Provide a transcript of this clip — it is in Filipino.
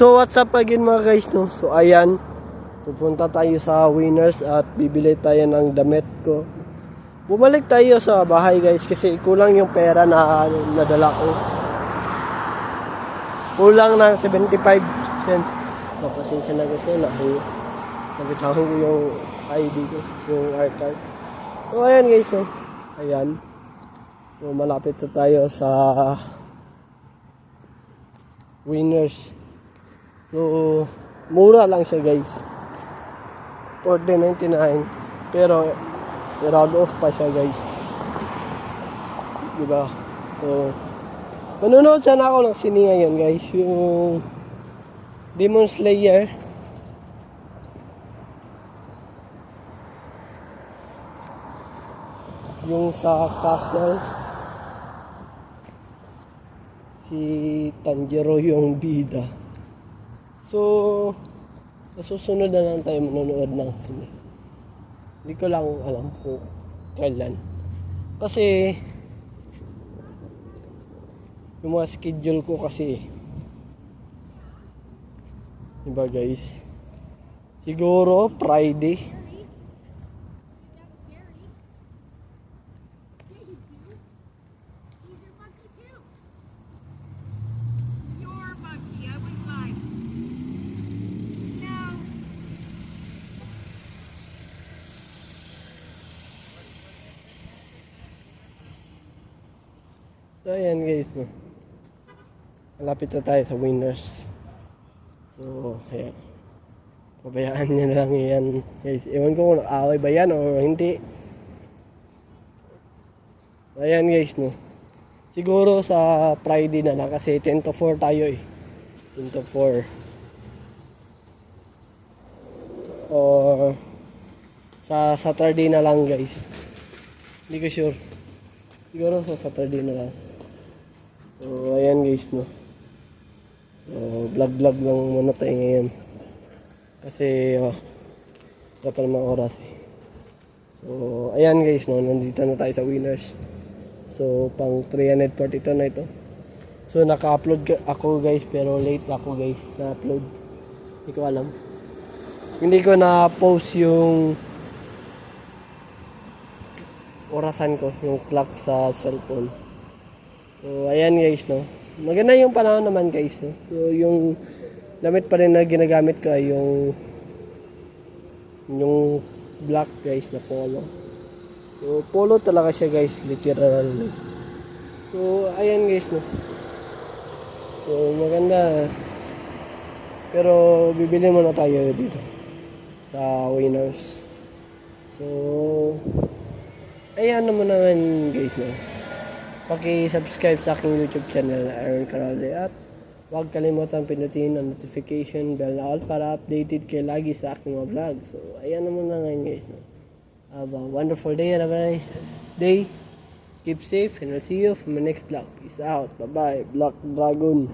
So what's up again mga guys, no? So ayan, pupunta tayo sa Winners at bibili tayo ng damit ko. Bumalik tayo sa bahay guys kasi kulang yung pera na nadala ko. Kulang ng 75 cents. Mapasensya na kasi nabitawan ko yung ID ko, yung art card. So ayan guys, no? Ayan. So malapit na tayo sa Winners. So mura lang siya guys, 40.99, pero round off pa siya guys, diba? So manonood sana ako ng sine ngayon guys, yung Demon Slayer. Yung sa castle, si Tanjiro yung bida. So sa susunod na lang tayo manonood ng sine. Hindi ko lang alam kung kailan. Kasi yung mga schedule ko kasi, diba guys? Siguro Friday. So ayan guys, no? Malapit na tayo sa Winners. So ayan, pabayaan nyo lang yan guys. Ewan ko kung away ba yan o hindi. So ayan guys, no? Siguro sa Friday na lang kasi 10 to 4 tayo eh. 10 to 4 or sa Saturday na lang guys. Hindi ko sure. Siguro sa Saturday na lang. So ayan guys, no? Vlog lang muna tayo ngayon kasi wala pa naman oras eh. So ayan guys, no? Nandito na tayo sa Winners. So pang 342 na ito. So naka-upload ako guys, pero late ako guys na-upload. Hindi ko alam. Hindi ko na-post yung orasan ko, yung clock sa cellphone. So ayan guys, no? Maganda yung panahon naman guys, no? So yung damit pa rin na ginagamit ko ay yung black guys na polo. So polo talaga siya guys, literal. So ayan guys, no? So maganda. Pero bibili muna tayo dito sa Winners. So ayan naman guys, no? Paki-subscribe sa aking YouTube channel, Aaron Caralde, at huwag kalimutan pinutin ang notification bell na all para updated kayo lagi sa aking mga vlog. So ayan naman na ngayon guys, no? Have a wonderful day and have a nice day. Keep safe and I'll see you from the next vlog. Peace out. Bye bye. Black Dragon.